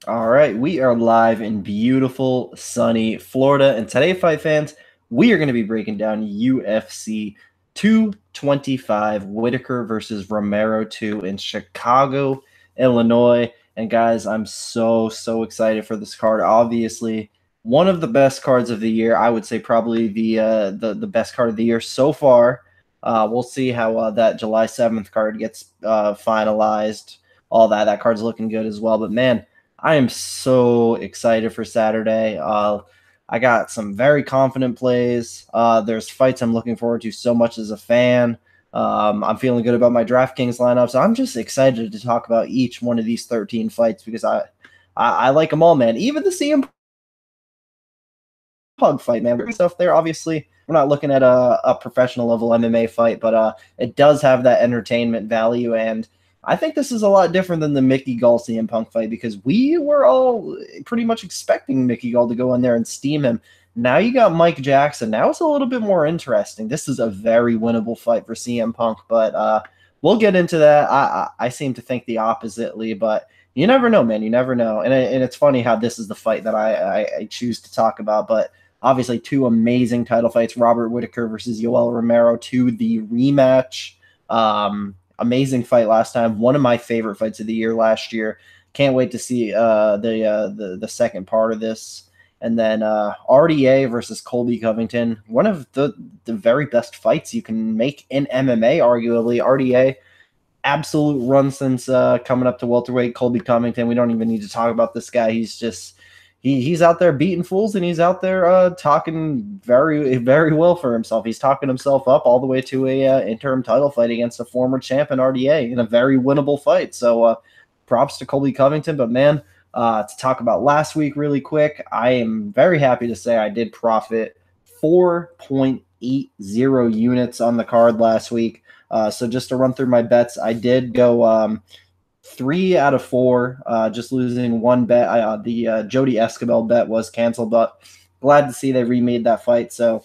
All right, we are live in beautiful, sunny Florida. And today, fight fans, we are going to be breaking down UFC 225, Whitaker versus Romero 2 in Chicago, Illinois. And guys, I'm so excited for this card. Obviously, one of the best cards of the year. I would say probably the best card of the year so far. We'll see how that July 7th card gets finalized. All that card's looking good as well. But man, I am so excited for Saturday. I got some very confident plays. There's fights I'm looking forward to so much as a fan. I'm feeling good about my DraftKings lineup, so I'm just excited to talk about each one of these 13 fights because I like them all, man. Even the CM Punk fight, man. Great stuff there. Obviously, we're not looking at a professional level MMA fight, but it does have that entertainment value. And I think this is a lot different than the Mickey Gall CM Punk fight because we were all pretty much expecting Mickey Gall to go in there and steam him. Now you got Mike Jackson. Now it's a little bit more interesting. This is a very winnable fight for CM Punk, but we'll get into that. I seem to think the oppositely, but you never know, man. You never know. And it's funny how this is the fight that I choose to talk about, but obviously two amazing title fights, Robert Whitaker versus Yoel Romero, to the rematch. Amazing fight last time. One of my favorite fights of the year last year. Can't wait to see the second part of this. And then RDA versus Colby Covington, one of the very best fights you can make in MMA, arguably. RDA, absolute run since coming up to welterweight. Colby Covington, we don't even need to talk about this guy. He's just he's out there beating fools, and he's out there talking very well for himself. He's talking himself up all the way to a interim title fight against a former champ in RDA in a very winnable fight. So props to Colby Covington. But man, to talk about last week really quick, I am very happy to say I did profit 4.80 units on the card last week. So just to run through my bets, I did go 3 out of 4, just losing one bet. The Jody Escabel bet was canceled, but glad to see they remade that fight. So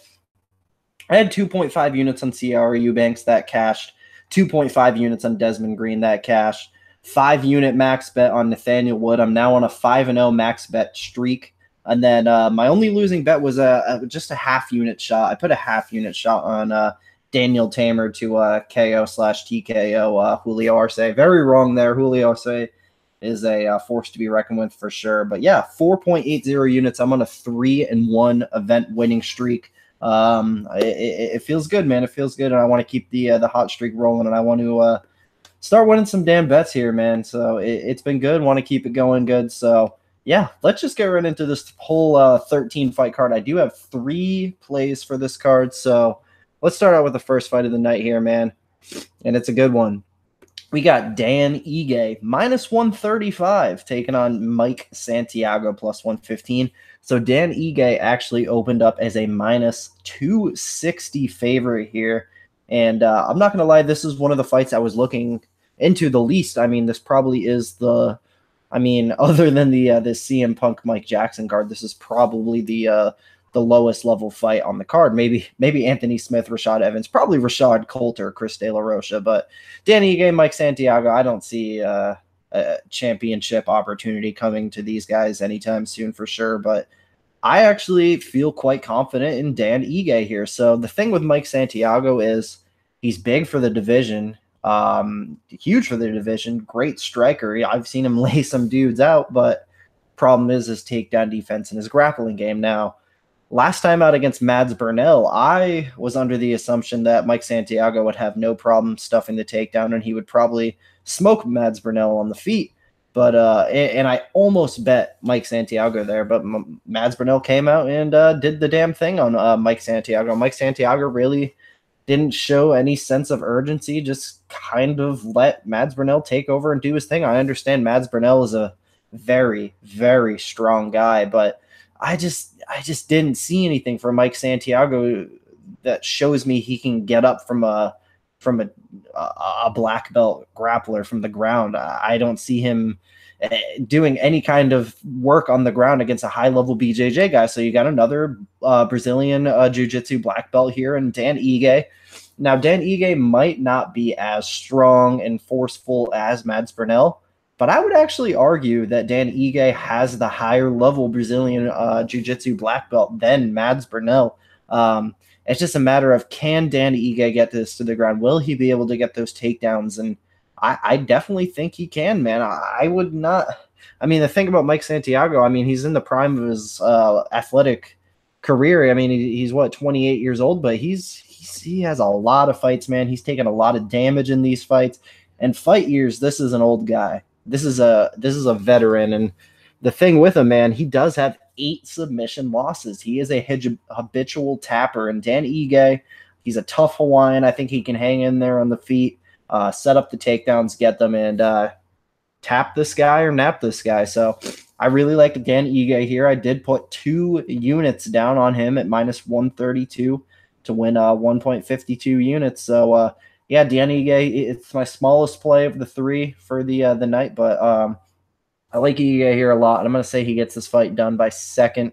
I had 2.5 units on Ciara Eubanks that cashed, 2.5 units on Desmond Green that cashed, 5 unit max bet on Nathaniel Wood. I'm now on a 5-0 max bet streak. And then my only losing bet was just a half-unit shot. I put a half-unit shot on Daniel Tamer to KO/TKO Julio Arce. Very wrong there. Julio Arce is a force to be reckoned with for sure. But yeah, 4.80 units. I'm on a 3-1 event winning streak. It feels good, man. It feels good, and I want to keep the hot streak rolling, and I want to start winning some damn bets here, man. So it's been good. Want to keep it going good. So yeah, let's just get right into this whole 13 fight card. I do have 3 plays for this card, so let's start out with the first fight of the night here, man. And it's a good one. We got Dan Ige, -135, taking on Mike Santiago, +115. So Dan Ige actually opened up as a -260 favorite here. And I'm not going to lie, this is one of the fights I was looking into the least. I mean, this probably is other than the CM Punk Mike Jackson card, this is probably the lowest level fight on the card. Maybe Anthony Smith, Rashad Evans, probably Rashad Coulter, Chris De La Rocha, but Danny Ige, Mike Santiago, I don't see a championship opportunity coming to these guys anytime soon for sure, but I actually feel quite confident in Dan Ige here. So the thing with Mike Santiago is he's big for the division, huge for the division, great striker. I've seen him lay some dudes out, but problem is his takedown defense and his grappling game. Now, last time out against Mads Burnell, I was under the assumption that Mike Santiago would have no problem stuffing the takedown and he would probably smoke Mads Burnell on the feet. But and I almost bet Mike Santiago there, but Mads Burnell came out and did the damn thing on Mike Santiago. Mike Santiago really didn't show any sense of urgency, just kind of let Mads Burnell take over and do his thing. I understand Mads Burnell is a very strong guy, but I just didn't see anything from Mike Santiago that shows me he can get up from a black belt grappler from the ground. I don't see him doing any kind of work on the ground against a high-level BJJ guy. So you got another Brazilian jiu-jitsu black belt here in Dan Ige. Now, Dan Ige might not be as strong and forceful as Mads Burnell, But I would actually argue that Dan Ige has the higher level Brazilian Jiu-Jitsu black belt than Mads Burnell. It's just a matter of, can Dan Ige get this to the ground? Will he be able to get those takedowns? And I definitely think he can, man. I would not. I mean, the thing about Mike Santiago, I mean, he's in the prime of his athletic career. I mean, he's what, 28 years old, but he has a lot of fights, man. He's taken a lot of damage in these fights. And fight years, this is an old guy. This is a veteran. And the thing with him, man, he does have 8 submission losses. He is a habitual tapper. And Dan Ige, he's a tough Hawaiian. I think he can hang in there on the feet, set up the takedowns, get them, and tap this guy or nap this guy. So I really like Dan Ige here. I did put 2 units down on him at minus 132 to win 1.52 units. So yeah, Dan Ige, it's my smallest play of the 3 for the night, but I like Ige here a lot. And I'm going to say he gets this fight done by second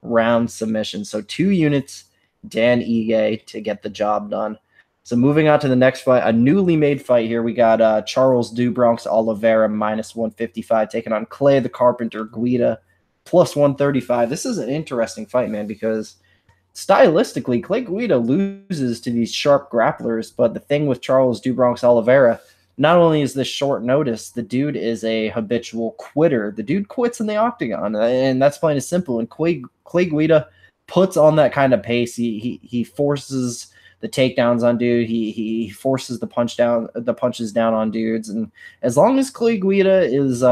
round submission. So 2 units, Dan Ige to get the job done. So moving on to the next fight, a newly made fight here. We got Charles do Bronx Oliveira minus 155 taking on Clay the Carpenter Guida plus 135. This is an interesting fight, man, because stylistically, Clay Guida loses to these sharp grapplers. But the thing with Charles do Bronx Oliveira, not only is this short notice, the dude is a habitual quitter. The dude quits in the octagon, and that's plain and simple. And Clay Guida puts on that kind of pace. He forces the takedowns on dude. He forces the punches down on dudes. And as long as Clay Guida is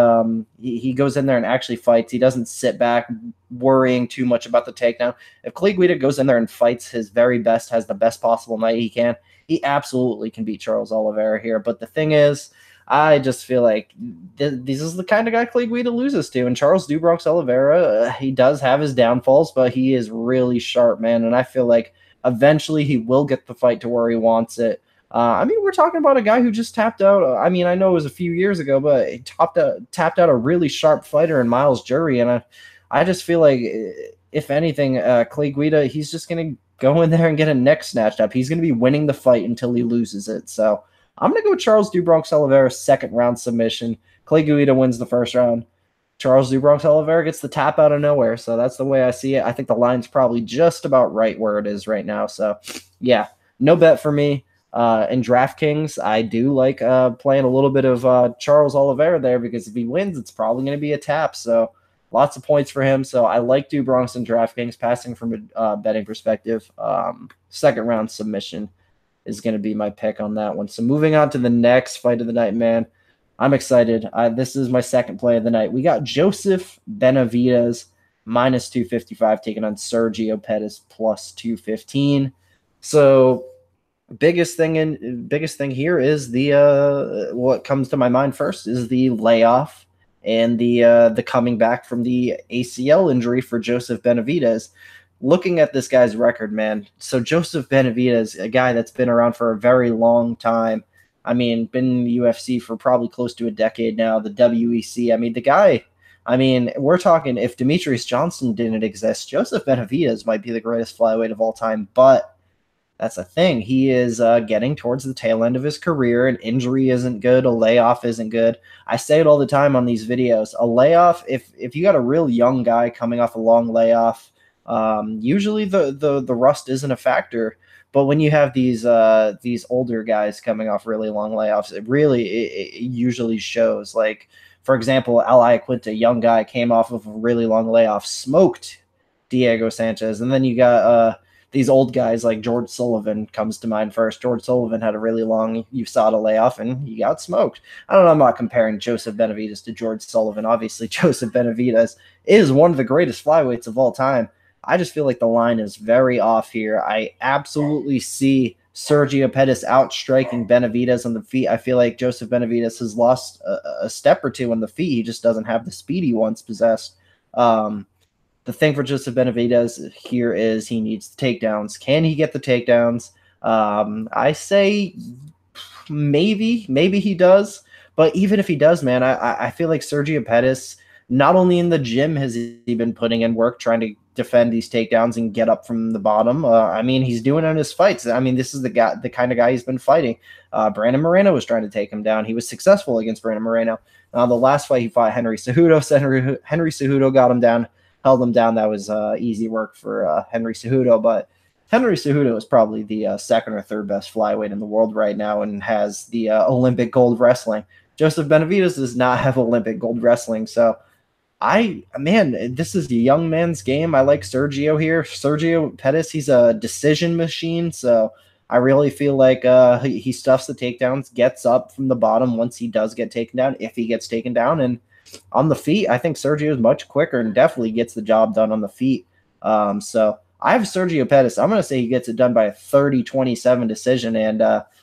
he goes in there and actually fights, he doesn't sit back worrying too much about the takedown. If Clay Guida goes in there and fights his very best, has the best possible night he can, he absolutely can beat Charles Oliveira here. But the thing is, I just feel like this is the kind of guy Clay Guida loses to. And Charles do Bronx Oliveira, he does have his downfalls, but he is really sharp, man. And I feel like eventually he will get the fight to where he wants it. I mean, we're talking about a guy who just tapped out. I mean, I know it was a few years ago, but he tapped out a really sharp fighter in Miles Jury. And I just feel like, if anything, Clay Guida, he's just going to go in there and get a neck snatched up. He's going to be winning the fight until he loses it. So I'm going to go Charles do Bronx Oliveira second round submission. Clay Guida wins the first round. Charles do Bronx Oliveira gets the tap out of nowhere. So that's the way I see it. I think the line's probably just about right where it is right now. So yeah, no bet for me. In DraftKings, I do like playing a little bit of Charles Oliveira there, because if he wins, it's probably going to be a tap. So lots of points for him. So I like do Bronx and DraftKings, passing from a betting perspective. Second round submission is going to be my pick on that one. So moving on to the next fight of the night, man. I'm excited. This is my second play of the night. We got Joseph Benavidez minus 255 taking on Sergio Pettis plus 215. So biggest thing here is the what comes to my mind first is the layoff and the coming back from the ACL injury for Joseph Benavidez. Looking at this guy's record, man. So Joseph Benavidez, a guy that's been around for a very long time. I mean, been in the UFC for probably close to a decade now, the WEC. I mean, the guy, we're talking, if Demetrius Johnson didn't exist, Joseph Benavidez might be the greatest flyweight of all time. But that's the thing. He is getting towards the tail end of his career. An injury isn't good. A layoff isn't good. I say it all the time on these videos. A layoff, if you got a real young guy coming off a long layoff, usually the rust isn't a factor. But when you have these older guys coming off really long layoffs, it usually shows. Like, for example, Al Iaquinta, young guy, came off of a really long layoff, smoked Diego Sanchez. And then you got these old guys like George Sullivan comes to mind first. George Sullivan had a really long USADA layoff, and he got smoked. I don't know, I'm not comparing Joseph Benavidez to George Sullivan. Obviously, Joseph Benavidez is one of the greatest flyweights of all time. I just feel like the line is very off here. I absolutely see Sergio Pettis outstriking Benavidez on the feet. I feel like Joseph Benavidez has lost a step or two on the feet. He just doesn't have the speed he once possessed. The thing for Joseph Benavidez here is he needs the takedowns. Can he get the takedowns? I say maybe he does. But even if he does, man, I feel like Sergio Pettis, not only in the gym has he been putting in work trying to defend these takedowns and get up from the bottom. I mean, he's doing it in his fights. I mean, this is the kind of guy he's been fighting. Brandon Moreno was trying to take him down. He was successful against Brandon Moreno. The last fight he fought Henry Cejudo. Henry Cejudo got him down, held him down. That was easy work for Henry Cejudo, but Henry Cejudo is probably the second or third best flyweight in the world right now and has the Olympic gold wrestling. Joseph Benavidez does not have Olympic gold wrestling. So this is the young man's game. I like Sergio here. Sergio Pettis, he's a decision machine. So I really feel like he stuffs the takedowns, gets up from the bottom once he does get taken down, if he gets taken down. And on the feet, I think Sergio is much quicker and definitely gets the job done on the feet. So I have Sergio Pettis. I'm going to say he gets it done by a 30-27 decision. And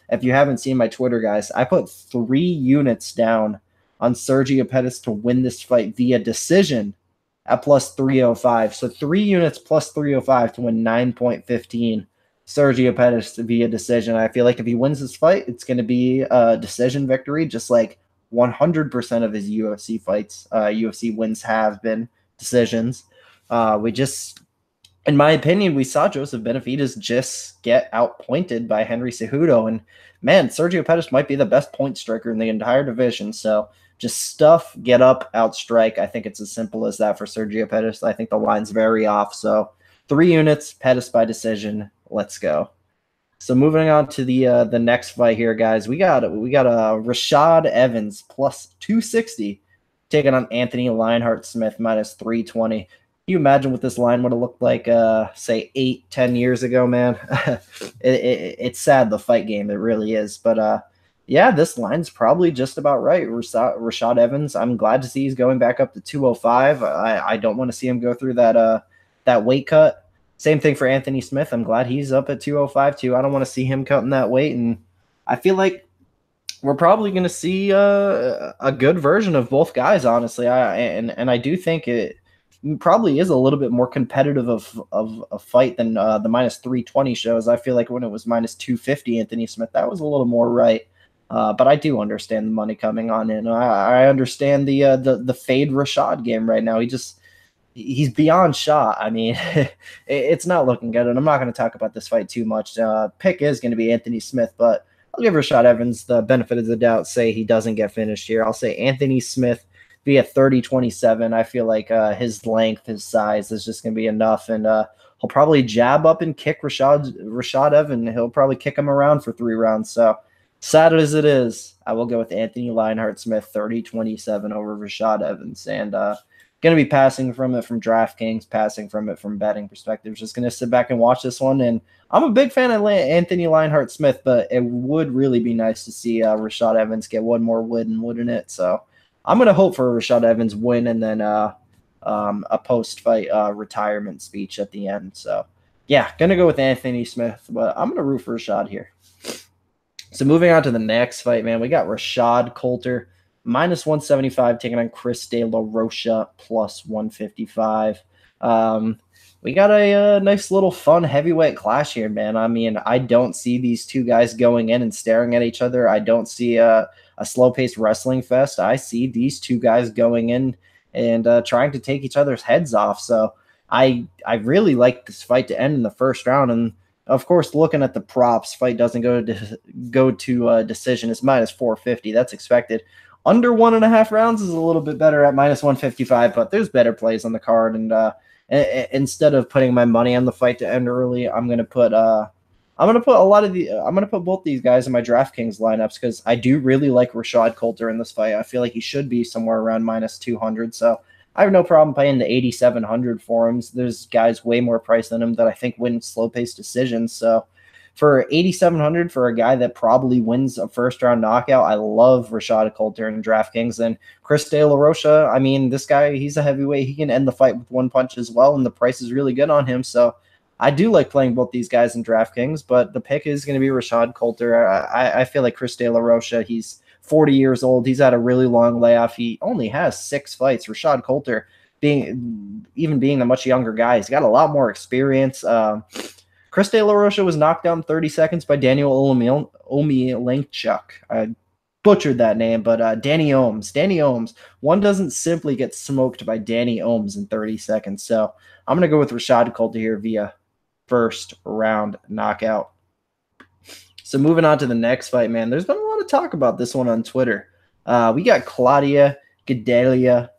if you haven't seen my Twitter, guys, I put 3 units down on Sergio Pettis to win this fight via decision at plus 305. So 3 units plus 305 to win 9.15. Sergio Pettis via decision. I feel like if he wins this fight, it's going to be a decision victory, just like 100% of his UFC fights. UFC wins have been decisions. In my opinion, we saw Joseph Benavidez just get outpointed by Henry Cejudo. And, man, Sergio Pettis might be the best point striker in the entire division. So just stuff, get up, outstrike. I think it's as simple as that for Sergio Pettis. I think the line's very off. So 3 units, Pettis by decision. Let's go. So moving on to the next fight here, guys. We got Rashad Evans plus 260 taking on Anthony Lionheart Smith minus 320. Can you imagine what this line would have looked like, say, 8-10 years ago, man? It's sad, the fight game. It really is. But, yeah, this line's probably just about right. Rashad Evans, I'm glad to see he's going back up to 205. I don't want to see him go through that weight cut. Same thing for Anthony Smith. I'm glad he's up at 205, too. I don't want to see him cutting that weight. And I feel like we're probably going to see a good version of both guys, honestly. I do think it probably is a little bit more competitive of a fight than the minus 320 shows. I feel like when it was minus 250, Anthony Smith, that was a little more right. But I do understand the money coming on in. I understand the fade Rashad game right now. He's beyond shot. I mean, it's not looking good, and I'm not going to talk about this fight too much. Pick is going to be Anthony Smith, but I'll give Rashad Evans the benefit of the doubt, say he doesn't get finished here. I'll say Anthony Smith be at 30-27. I feel like his length, his size is just going to be enough, and he'll probably jab up and kick Rashad Evans. He'll probably kick him around for 3 rounds. So sad as it is, I will go with Anthony Lionheart Smith 30-27 over Rashad Evans, and going to be passing from it from DraftKings, passing from it from betting perspective. Just going to sit back and watch this one, and I'm a big fan of Anthony Lionheart Smith, but it would really be nice to see Rashad Evans get one more win, wouldn't it? So I'm going to hope for a Rashad Evans win and then a post-fight retirement speech at the end. So, yeah, going to go with Anthony Smith, but I'm going to root for Rashad here. So moving on to the next fight, man, we got Rashad Coulter minus 175 taking on Chris De La Rocha plus 155. We got a nice little fun heavyweight clash here, man. I mean, I don't see these two guys going in and staring at each other. I don't see a slow-paced wrestling fest. I see these two guys going in and trying to take each other's heads off. So I really like this fight to end in the first round. And, of course, looking at the props, fight doesn't go to decision. It's minus 450. That's expected. Under 1.5 rounds is a little bit better at minus 155, but there's better plays on the card. And instead of putting my money on the fight to end early, I'm gonna put both these guys in my DraftKings lineups because I do really like Rashad Coulter in this fight. I feel like he should be somewhere around minus 200. So I have no problem paying the 8,700 for him. There's guys way more priced than him that I think win slow-paced decisions. So for 8,700 for a guy that probably wins a first-round knockout, I love Rashad Coulter in DraftKings. And Chris De La Rocha, I mean, this guy, he's a heavyweight. He can end the fight with one punch as well, and the price is really good on him. So I do like playing both these guys in DraftKings, but the pick is going to be Rashad Coulter. I feel like Chris De La Rocha, he's 40 years old. He's had a really long layoff. He only has 6 fights. Rashad Coulter, being a much younger guy, he's got a lot more experience. Chris De La Rocha was knocked down 30 seconds by Daniel Omielanchuk. butchered that name, but Danny Ohms. Danny Ohms. One doesn't simply get smoked by Danny Ohms in 30 seconds. So I'm going to go with Rashad Coulter here via first round knockout. So moving on to the next fight, man, there's been a lot of talk about this one on Twitter. We got Claudia Gadelha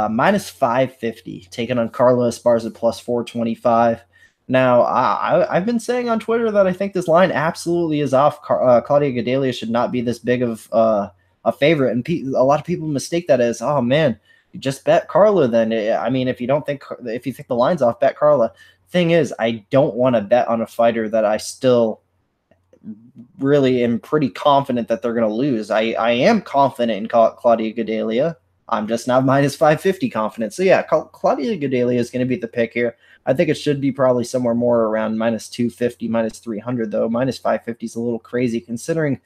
minus 550 taking on Carla Esparza plus 425. Now, I've been saying on Twitter that I think this line absolutely is off. Claudia Gadelha should not be this big of a favorite, and a lot of people mistake that as, oh man, you just bet Carla. Then I mean, if you think the line's off, bet Carla. Thing is, I don't want to bet on a fighter that I still really am pretty confident that they're going to lose. I am confident in Claudia Gadelha. I'm just not minus 550 confident. So yeah, Claudia Gadelha is going to be the pick here. I think it should be probably somewhere more around minus 250, minus 300 though. Minus 550 is a little crazy considering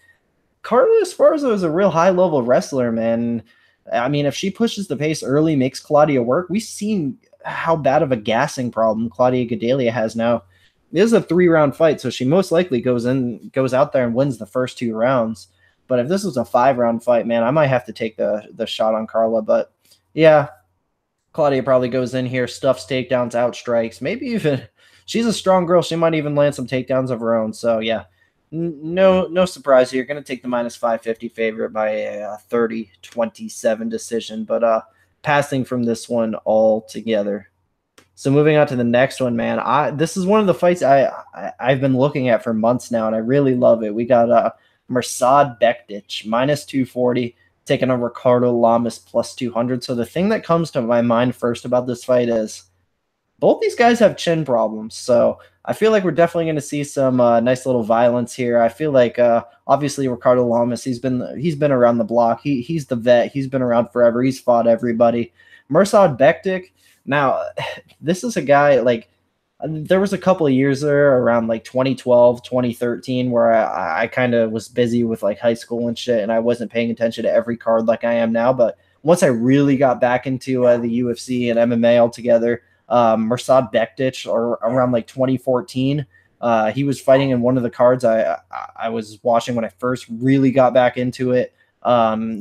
Carla Esparza is a real high-level wrestler, man. I mean, if she pushes the pace early, makes Claudia work, we've seen how bad of a gassing problem Claudia Gadelha has now. This is a 3-round fight, so she most likely goes out there and wins the first 2 rounds. But if this was a 5-round fight, man, I might have to take the shot on Carla. But yeah, Claudia probably goes in here, stuffs takedowns, outstrikes. Maybe even she's a strong girl. She might even land some takedowns of her own. So yeah, no surprise here. Going to take the minus 550 favorite by a 30-27 decision. But passing from this one altogether. So moving on to the next one, man. This is one of the fights I've been looking at for months now, and I really love it. We got Mirsad Bektic minus 240 taking on Ricardo Lamas plus 200. So the thing that comes to my mind first about this fight is both these guys have chin problems. So I feel like we're definitely going to see some nice little violence here. I feel like obviously Ricardo Lamas, he's been around the block. He's the vet. He's been around forever. He's fought everybody. Mirsad Bektic. Now, this is a guy, like, there was a couple of years there around, like, 2012, 2013, where I kind of was busy with, like, high school and shit, and I wasn't paying attention to every card like I am now. But once I really got back into the UFC and MMA altogether, Mirsad Bektic, or around, like, 2014, he was fighting in one of the cards I was watching when I first really got back into it.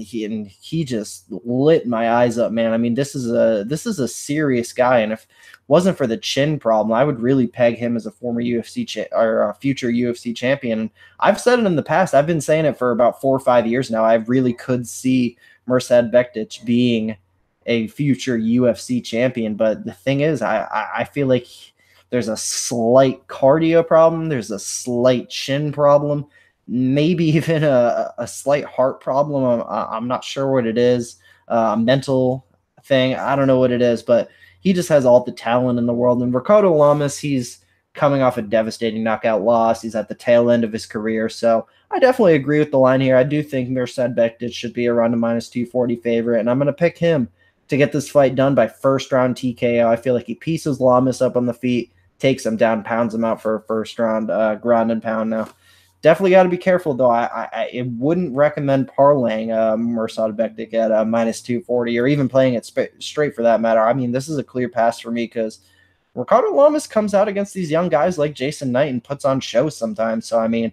He just lit my eyes up, man. I mean, this is a serious guy, and if it wasn't for the chin problem, I would really peg him as a former UFC or a future UFC champion. And I've said it in the past. I've been saying it for about 4 or 5 years now. I really could see Mirsad Bektic being a future UFC champion. But the thing is, I feel like there's a slight cardio problem. There's a slight chin problem. Maybe even a slight heart problem. I'm not sure what it is. Mental thing. I don't know what it is, but he just has all the talent in the world. And Ricardo Lamas, he's coming off a devastating knockout loss. He's at the tail end of his career. So I definitely agree with the line here. I do think Mirsad Bektic should be around a minus 240 favorite, and I'm going to pick him to get this fight done by first round TKO. I feel like he pieces Lamas up on the feet, takes him down, pounds him out for a first round ground and pound. Now, definitely got to be careful, though. I wouldn't recommend parlaying Mirsad Bektic at minus 240 or even playing it straight for that matter. I mean, this is a clear pass for me because Ricardo Lamas comes out against these young guys like Jason Knight and puts on shows sometimes. So, I mean,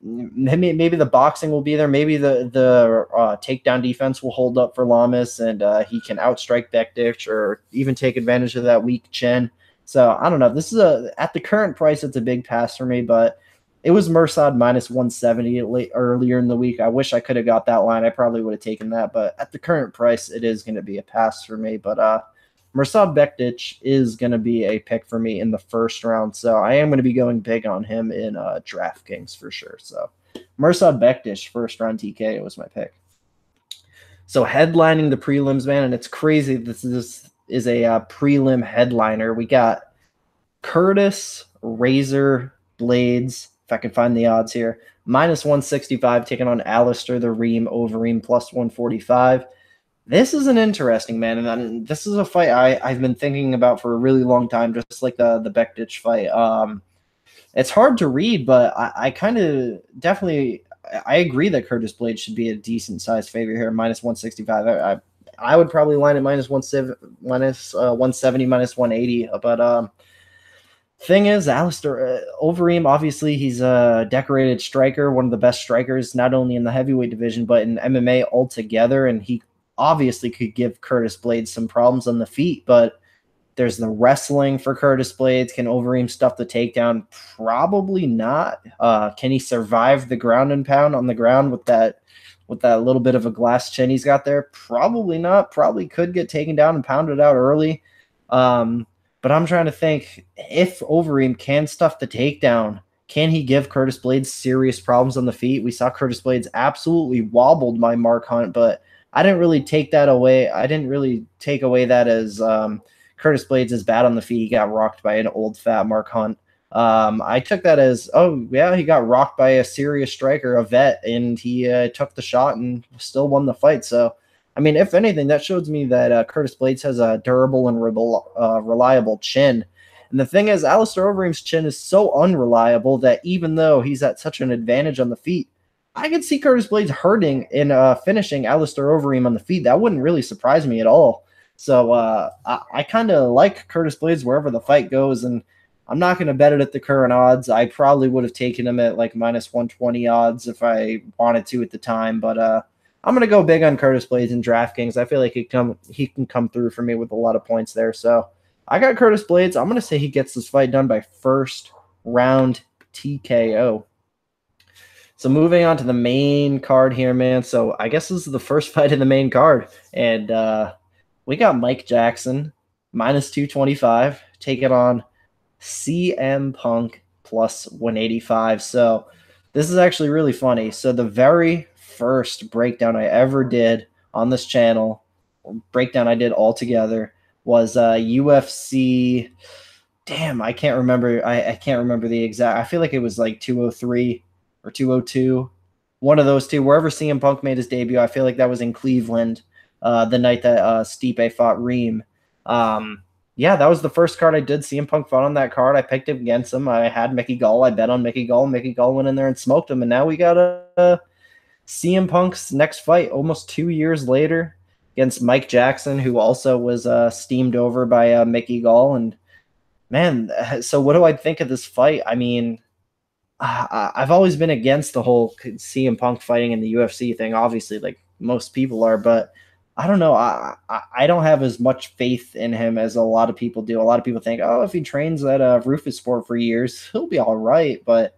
maybe the boxing will be there. Maybe the takedown defense will hold up for Lamas and he can outstrike Bektic or even take advantage of that weak chin. So, I don't know. This is at the current price, it's a big pass for me, but it was Mirsad minus 170 earlier in the week. I wish I could have got that line. I probably would have taken that. But at the current price, it is going to be a pass for me. But Mirsad Bektic is going to be a pick for me in the first round. So I am going to be going big on him in DraftKings for sure. So Mirsad Bektic, first round TKO was my pick. So headlining the prelims, man, and it's crazy. This is a prelim headliner. We got Curtis Razor Blades, if I can find the odds here, minus 165 taking on Alistair the Reem Overeem plus 145. This is an interesting, man, and this is a fight I've been thinking about for a really long time, just like the Bektic fight. It's hard to read, but I kind of definitely I agree that Curtis Blades should be a decent sized favorite here, minus 165. I would probably line it minus 170, minus 180, but Thing is, Alistair Overeem, obviously, he's a decorated striker, one of the best strikers, not only in the heavyweight division, but in MMA altogether. And he obviously could give Curtis Blades some problems on the feet, but there's the wrestling for Curtis Blades. Can Overeem stuff the takedown? Probably not. Can he survive the ground and pound on the ground with that little bit of a glass chin he's got there? Probably not. Probably could get taken down and pounded out early. But I'm trying to think, if Overeem can stuff the takedown, can he give Curtis Blades serious problems on the feet? We saw Curtis Blades absolutely wobbled by Mark Hunt, but I didn't really take that away. I didn't really take away that as Curtis Blades is bad on the feet. He got rocked by an old fat Mark Hunt. I took that as, oh yeah, he got rocked by a serious striker, a vet, and he took the shot and still won the fight. So, I mean, if anything, that shows me that Curtis Blades has a durable and reliable chin. And the thing is, Alistair Overeem's chin is so unreliable that even though he's at such an advantage on the feet, I could see Curtis Blades hurting in finishing Alistair Overeem on the feet. That wouldn't really surprise me at all. So I kind of like Curtis Blades wherever the fight goes, and I'm not going to bet it at the current odds. I probably would have taken him at like minus 120 odds if I wanted to at the time, but I'm going to go big on Curtis Blades in DraftKings. I feel like he can come through for me with a lot of points there. So I got Curtis Blades. I'm going to say he gets this fight done by first round TKO. So moving on to the main card here, man. So I guess this is the first fight in the main card, and we got Mike Jackson, minus 225, taking on CM Punk, plus 185. So this is actually really funny. So the very first breakdown I ever did on this channel, breakdown I did all together, was UFC. Damn, I can't remember. I can't remember the exact. I feel like it was like 203 or 202. One of those two, wherever CM Punk made his debut. I feel like that was in Cleveland. The night that Stipe fought Reem. Yeah, that was the first card I did. CM Punk fought on that card. I picked him against him. I had Mickey Gall. I bet on Mickey Gall. Mickey Gall went in there and smoked him. And now we got CM Punk's next fight almost 2 years later against Mike Jackson, who also was steamed over by Mickey Gall. And, man, so what do I think of this fight? I mean, I've always been against the whole CM Punk fighting in the UFC thing, obviously, like most people are, but I don't know. I don't have as much faith in him as a lot of people do. A lot of people think, oh, if he trains at Rufus Sport for years, he'll be all right. But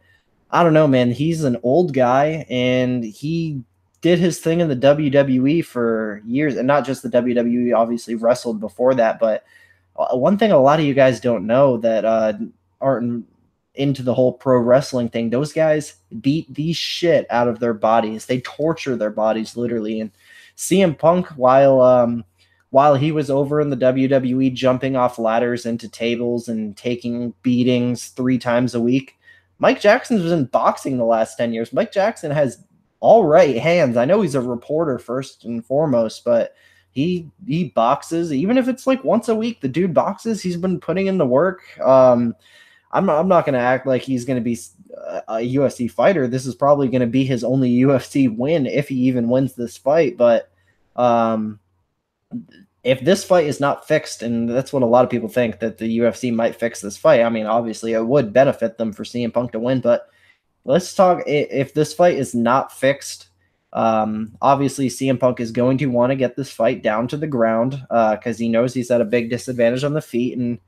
I don't know, man. He's an old guy, and he did his thing in the WWE for years, and not just the WWE. Obviously, wrestled before that. But one thing a lot of you guys don't know that aren't into the whole pro wrestling thing, those guys beat the shit out of their bodies. They torture their bodies literally. And CM Punk, while he was over in the WWE jumping off ladders into tables and taking beatings 3 times a week, Mike Jackson was in boxing the last 10 years. Mike Jackson has all right hands. I know he's a reporter first and foremost, but he boxes. Even if it's like once a week, the dude boxes. He's been putting in the work. I'm not going to act like he's going to be a UFC fighter. This is probably going to be his only UFC win if he even wins this fight. But if this fight is not fixed, and that's what a lot of people think, that the UFC might fix this fight, I mean, obviously it would benefit them for CM Punk to win. But let's talk, if this fight is not fixed, obviously CM Punk is going to want to get this fight down to the ground because he knows he's at a big disadvantage on the feet. And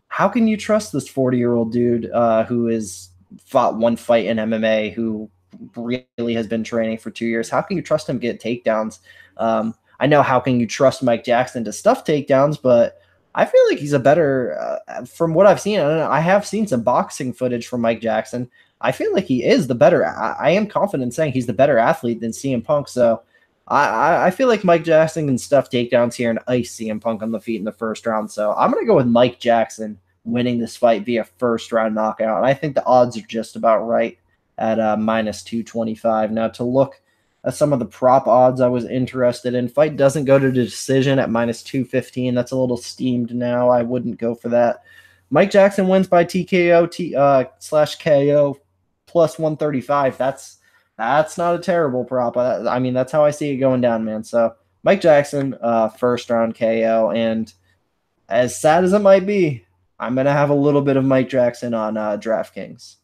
how can you trust this 40-year-old dude who has fought one fight in MMA, who really has been training for 2 years? How can you trust him to get takedowns? I know how can you trust Mike Jackson to stuff takedowns, but I feel like he's a better, from what I've seen, I have seen some boxing footage from Mike Jackson. I feel like he is the better. I am confident in saying he's the better athlete than CM Punk. So I feel like Mike Jackson can stuff takedowns here and ice CM Punk on the feet in the first round. So I'm going to go with Mike Jackson winning this fight via first round knockout. And I think the odds are just about right at minus 225. Now, to look at some of the prop odds I was interested in, fight doesn't go to decision at minus 215. That's a little steamed now. I wouldn't go for that. Mike Jackson wins by TKO slash KO plus 135. That's not a terrible prop. I mean, that's how I see it going down, man. So Mike Jackson, first round KO. And as sad as it might be, I'm going to have a little bit of Mike Jackson on DraftKings.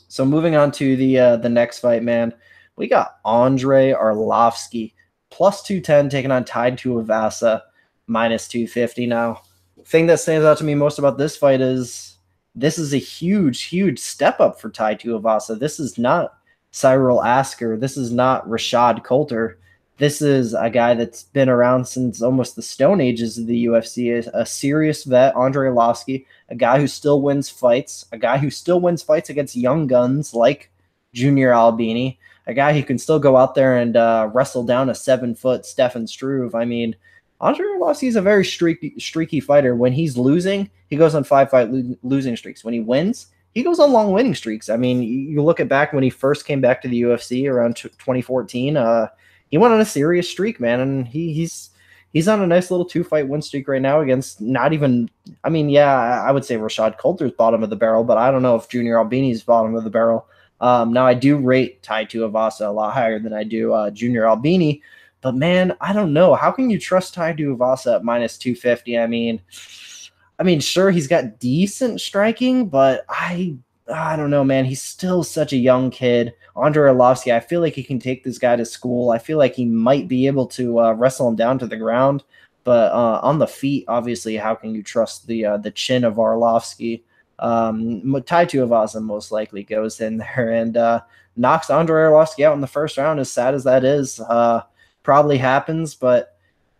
So moving on to the next fight, man, we got Andre Arlovsky plus 210 taking on Tai Tuivasa minus 250. Now, the thing that stands out to me most about this fight is this is a huge step up for Tai Tuivasa. This is not Cyril Asker. This is not Rashad Coulter. This is a guy that's been around since almost the Stone Ages of the UFC, a serious vet, Andre Arlovsky, a guy who still wins fights, against young guns like Junior Albini, a guy who can still go out there and wrestle down a 7-foot Stefan Struve. I mean, Andre Arlovsky is a very streaky fighter. When he's losing, he goes on 5-fight losing streaks. When he wins, he goes on long winning streaks. I mean, you look at back when he first came back to the UFC around 2014, he went on a serious streak, man, and he's on a nice little 2-fight win streak right now against not even, I mean, yeah, I would say Rashad Coulter's bottom of the barrel, but I don't know if Junior Albini's bottom of the barrel. Now, I do rate Tai Tuivasa a lot higher than I do Junior Albini, but, man, I don't know. How can you trust Tai Tuivasa at minus 250? I mean, sure, he's got decent striking, but I don't know, man. He's still such a young kid. Andre Arlovsky, I feel like he can take this guy to school. I feel like he might be able to wrestle him down to the ground. But on the feet, obviously, how can you trust the chin of Arlovsky? Tai Tuivasa most likely goes in there and knocks Andre Arlovsky out in the first round, as sad as that is. Probably happens, but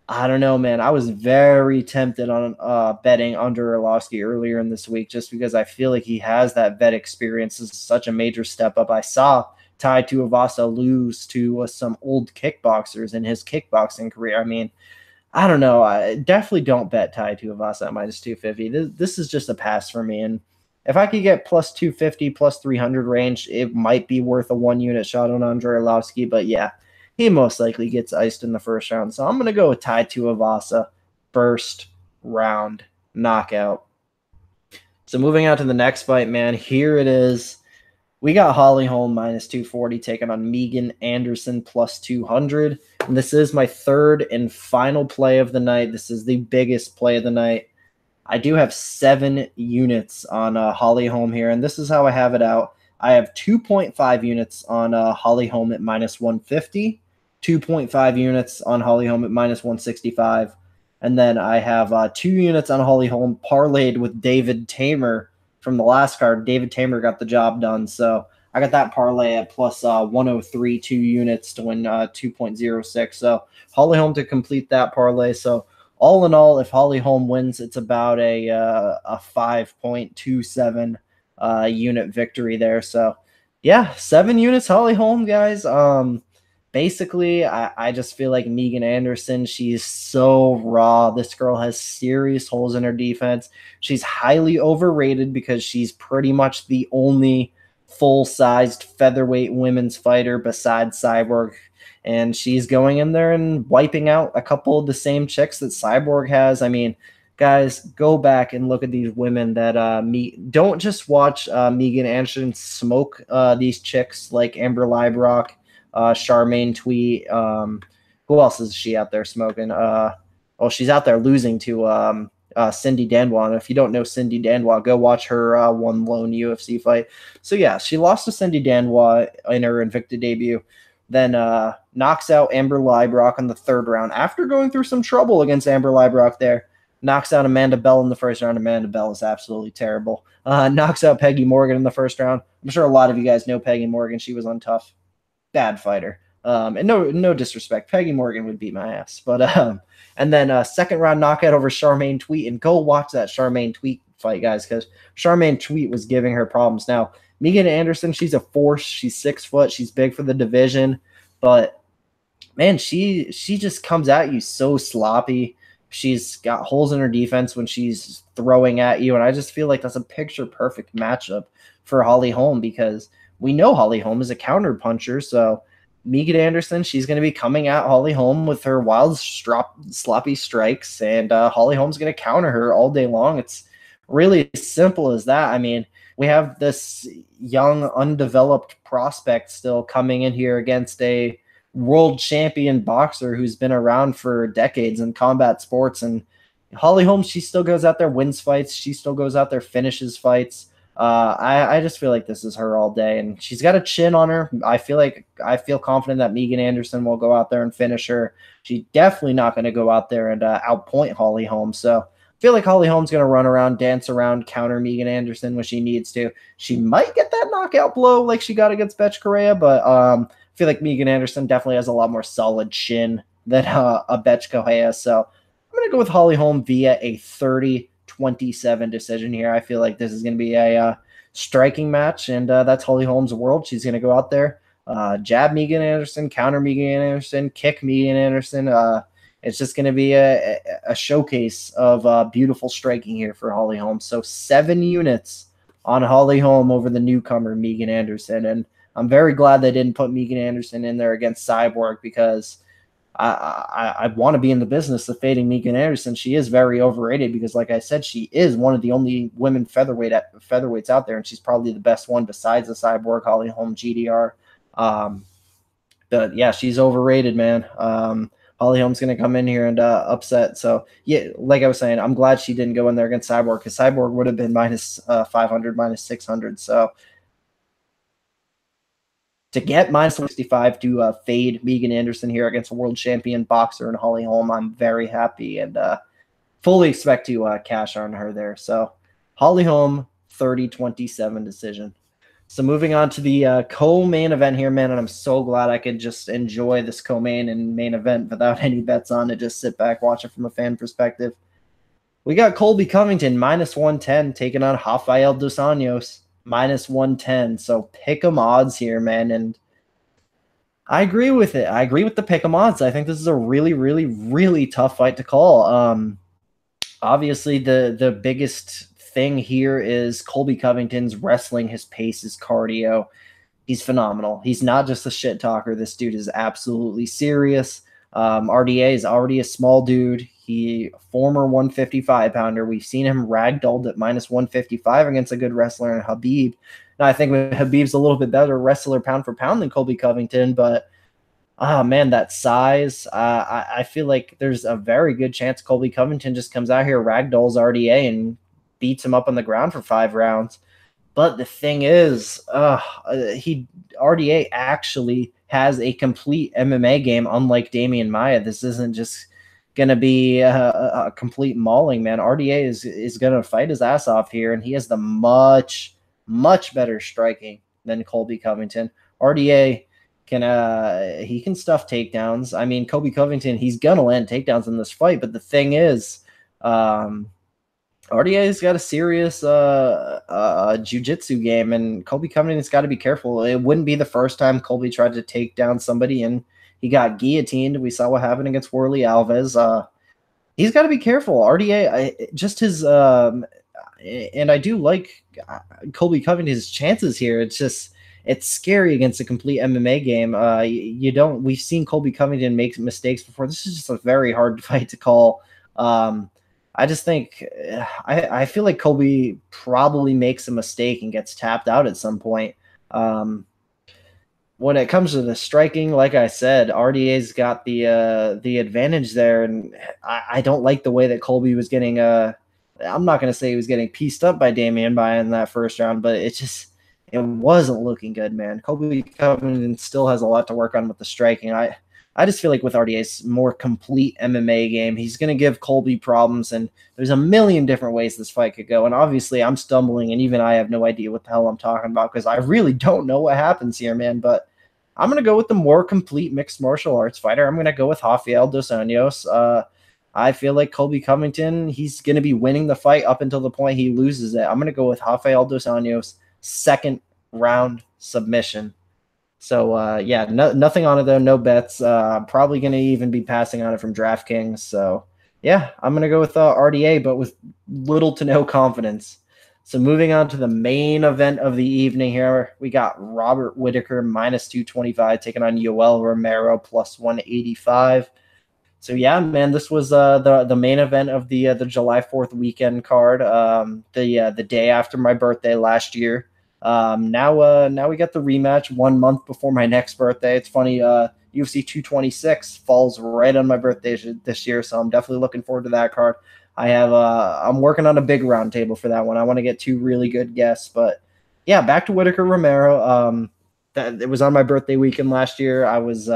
I don't know, man. I was very tempted on betting Andre Arlovsky earlier in this week just because I feel like he has that vet experience. This is such a major step up. I saw Tai Tuivasa lose to some old kickboxers in his kickboxing career. I mean, I don't know. I definitely don't bet Tai Tuivasa at minus 250. This is just a pass for me. And if I could get plus 250, plus 300 range, it might be worth a 1-unit shot on Andre Arlovsky. But yeah, he most likely gets iced in the first round. So I'm going to go with Tai Tuivasa, first round knockout. So moving on to the next fight, man, here it is. We got Holly Holm minus 240 taking on Megan Anderson plus 200. And this is my third and final play of the night. This is the biggest play of the night. I do have 7 units on Holly Holm here, and this is how I have it out. I have 2.5 units on Holly Holm at minus 150, 2.5 units on Holly Holm at minus 165, and then I have 2 units on Holly Holm parlayed with David Tamer from the last card. David Tamer got the job done, so I got that parlay at plus 103, 2 units to win 2.06. So Holly Holm to complete that parlay. So all in all, if Holly Holm wins, it's about a 5.27 unit victory there. So yeah, 7 units Holly Holm, guys. Basically, I just feel like Megan Anderson, she's so raw. This girl has serious holes in her defense. She's highly overrated because she's pretty much the only full-sized featherweight women's fighter besides Cyborg. And she's going in there and wiping out a couple of the same chicks that Cyborg has. I mean, guys, go back and look at these women that meet. Don't just watch Megan Anderson smoke these chicks like Amber Leibrock, Charmaine Tweet. Who else is she out there smoking? She's out there losing to Cindy Dandois. And if you don't know Cindy Dandois, go watch her one lone UFC fight. So yeah, she lost to Cindy Dandois in her Invicta debut. Then knocks out Amber Leibrock in the 3rd round after going through some trouble against Amber Leibrock there. Knocks out Amanda Bell in the 1st round. Amanda Bell is absolutely terrible. Knocks out Peggy Morgan in the 1st round. I'm sure a lot of you guys know Peggy Morgan. She was on Tough. Bad fighter. And no disrespect. Peggy Morgan would beat my ass. But and then 2nd round knockout over Charmaine Tweet. And go watch that Charmaine Tweet fight, guys, because Charmaine Tweet was giving her problems. Now, Megan Anderson, she's a force. She's 6 foot. She's big for the division. But, man, she just comes at you so sloppy. She's got holes in her defense when she's throwing at you. And I just feel like that's a picture-perfect matchup for Holly Holm because we know Holly Holm is a counter puncher. So Megan Anderson, she's going to be coming at Holly Holm with her wild, sloppy strikes. And Holly Holm's going to counter her all day long. It's really as simple as that. I mean, we have this young, undeveloped prospect still coming in here against a world champion boxer who's been around for decades in combat sports. And Holly Holm, she still goes out there, wins fights. She still goes out there, finishes fights. I just feel like this is her all day, and she's got a chin on her. I feel confident that Megan Anderson will go out there and finish her. She's definitely not going to go out there and outpoint Holly Holm. So I feel like Holly Holm's going to run around, dance around, counter Megan Anderson when she needs to. She might get that knockout blow like she got against Betch Correa, but I feel like Megan Anderson definitely has a lot more solid chin than a Betch Correa. So I'm going to go with Holly Holm via a 30-27 decision here. I feel like this is going to be a striking match, and that's Holly Holm's world. She's going to go out there, jab Megan Anderson, counter Megan Anderson, kick Megan Anderson. It's just going to be a showcase of beautiful striking here for Holly Holm. So 7 units on Holly Holm over the newcomer Megan Anderson, and I'm very glad they didn't put Megan Anderson in there against Cyborg, because I want to be in the business of fading Megan Anderson. She is very overrated because, like I said, she is one of the only women featherweights out there, and she's probably the best one besides the Cyborg, Holly Holm, GDR. But yeah, she's overrated, man. Holly Holm's going to come in here and upset. So yeah, like I was saying, I'm glad she didn't go in there against Cyborg, because Cyborg would have been minus 500, minus 600. So to get minus 65 to fade Megan Anderson here against a world champion boxer and Holly Holm, I'm very happy, and fully expect to cash on her there. So Holly Holm, 30-27 decision. So moving on to the co-main event here, man, and I'm so glad I could just enjoy this co-main and main event without any bets on it, just sit back, watch it from a fan perspective. We got Colby Covington, minus 110, taking on Rafael dos Anjos, minus 110. So pick 'em odds here, man, and I agree with it. I agree with the pick 'em odds. I think this is a really, really, really tough fight to call. Obviously, the biggest thing here is Colby Covington's wrestling, his pace, his cardio. He's phenomenal. He's not just a shit talker. This dude is absolutely serious. RDA is already a small dude. He former 155 pounder. We've seen him ragdolled at minus 155 against a good wrestler in Habib. Now I think Habib's a little bit better wrestler pound for pound than Colby Covington, but man, that size, I feel like there's a very good chance Colby Covington just comes out here, ragdolls RDA, and beats him up on the ground for 5 rounds. But the thing is, RDA actually has a complete MMA game, unlike Damian Maia. This isn't just going to be a complete mauling, man. RDA is going to fight his ass off here, and he has the much, much better striking than Colby Covington. RDA he can stuff takedowns. I mean, Colby Covington, he's going to land takedowns in this fight, but the thing is, RDA's got a serious jiu-jitsu game, and Colby Covington's got to be careful. It wouldn't be the first time Colby tried to take down somebody and he got guillotined. We saw what happened against Worley Alves. He's got to be careful. RDA, just his and I do like Colby Covington's chances here. It's scary against a complete MMA game. We've seen Colby Covington make mistakes before. This is just a very hard fight to call. I just think I feel like Colby probably makes a mistake and gets tapped out at some point. When it comes to the striking, like I said, RDA's got the advantage there, and I don't like the way that Colby was getting. I'm not going to say he was getting pieced up by Damian Maia in that first round, but it wasn't looking good, man. Colby Covington still has a lot to work on with the striking. I just feel like with RDA's more complete MMA game, he's going to give Colby problems, and there's a million different ways this fight could go. And obviously, I'm stumbling, and even I have no idea what the hell I'm talking about because I really don't know what happens here, man. But I'm going to go with the more complete mixed martial arts fighter. I'm going to go with Rafael dos Anjos. I feel like Colby Covington, he's going to be winning the fight up until the point he loses it. I'm going to go with Rafael dos Anjos, second round submission. So, yeah, nothing on it, though. No bets. Probably going to even be passing on it from DraftKings. So, yeah, I'm going to go with RDA, but with little to no confidence. So, moving on to the main event of the evening here, we got Robert Whittaker, minus 225, taking on Yoel Romero, plus 185. So, yeah, man, this was the main event of the July 4th weekend card, the day after my birthday last year. Now we got the rematch 1 month before my next birthday. It's funny, UFC 226 falls right on my birthday this year, so I'm definitely looking forward to that card. I'm working on a big round table for that one. I want to get two really good guests, but yeah, back to Whitaker Romero. That it was on my birthday weekend last year. I was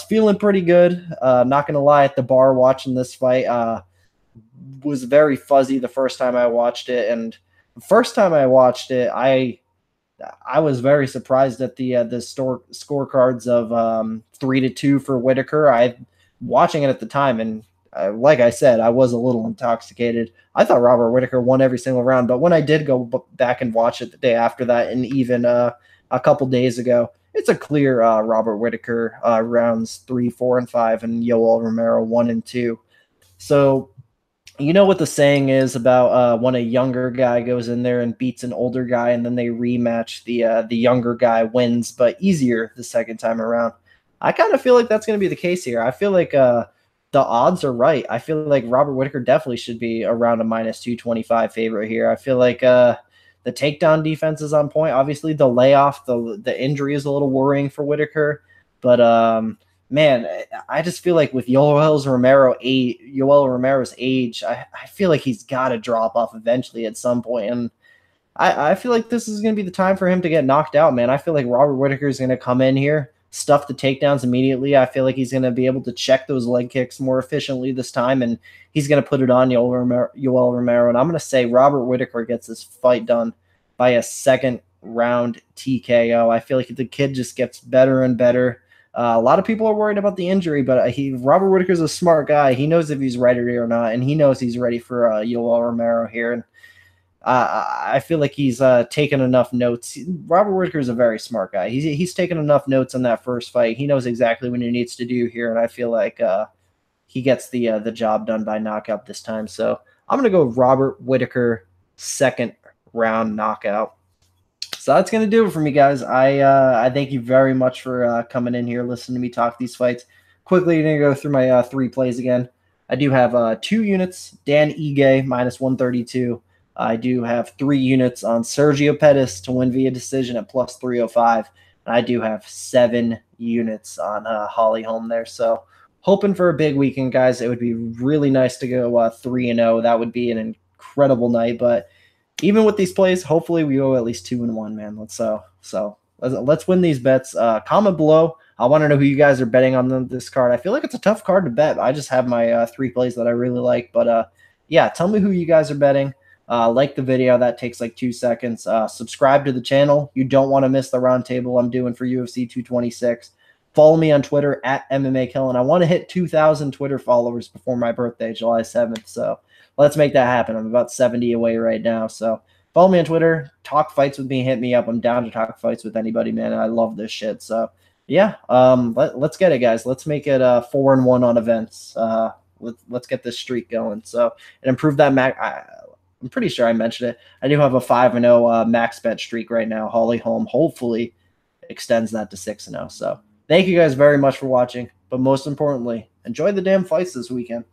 feeling pretty good. Not gonna lie, at the bar watching this fight, was very fuzzy the first time I watched it, and the first time I watched it, I was very surprised at the scorecards of 3-2 for Whitaker. I watching it at the time, and like I said, I was a little intoxicated. I thought Robert Whitaker won every single round, but when I did go back and watch it the day after that, and even a couple days ago, it's a clear Robert Whitaker rounds 3, 4, and 5, and Yoel Romero 1 and 2. So you know what the saying is about when a younger guy goes in there and beats an older guy, and then they rematch. The younger guy wins, but easier the second time around. I kind of feel like that's going to be the case here. I feel like the odds are right. I feel like Robert Whitaker definitely should be around a -225 favorite here. I feel like the takedown defense is on point. Obviously, the layoff, the injury is a little worrying for Whitaker, but man, I just feel like with Yoel Romero's age, I feel like he's got to drop off eventually at some point. And I feel like this is going to be the time for him to get knocked out, man. I feel like Robert Whitaker is going to come in here, stuff the takedowns immediately. I feel like he's going to be able to check those leg kicks more efficiently this time, and he's going to put it on Yoel Romero. And I'm going to say Robert Whitaker gets this fight done by a second round TKO. I feel like the kid just gets better and better. A lot of people are worried about the injury, but Robert Whitaker's a smart guy. He knows if he's ready or not, and he knows he's ready for Yoel Romero here. And I feel like he's taken enough notes. Robert Whitaker is a very smart guy. He's taken enough notes on that first fight. He knows exactly what he needs to do here, and I feel like he gets the job done by knockout this time. So I'm gonna go Robert Whitaker second round knockout. So that's going to do it for me, guys. I thank you very much for coming in here, listening to me talk these fights. Quickly, going to go through my 3 plays again. I do have 2 units, Dan Ige, -132. I do have 3 units on Sergio Pettis to win via decision at +305. And I do have 7 units on Holly Holm there. So hoping for a big weekend, guys. It would be really nice to go 3-0. That would be an incredible night, but even with these plays, hopefully we go at least 2-1, man. Let's win these bets. Comment below. I want to know who you guys are betting on this card. I feel like it's a tough card to bet. I just have my 3 plays that I really like. But yeah, tell me who you guys are betting. Like the video. That takes like 2 seconds. Subscribe to the channel. You don't want to miss the roundtable I'm doing for UFC 226. Follow me on Twitter at MMA Kellen. I want to hit 2,000 Twitter followers before my birthday, July 7th. So let's make that happen. I'm about 70 away right now. So follow me on Twitter. Talk fights with me. Hit me up. I'm down to talk fights with anybody, man. I love this shit. So yeah, let's get it, guys. Let's make it 4-1 on events. Let's get this streak going. So and improve that I'm pretty sure I mentioned it. I do have a 5-0 max bet streak right now. Holly Holm hopefully extends that to 6-0. So thank you guys very much for watching. But most importantly, enjoy the damn fights this weekend.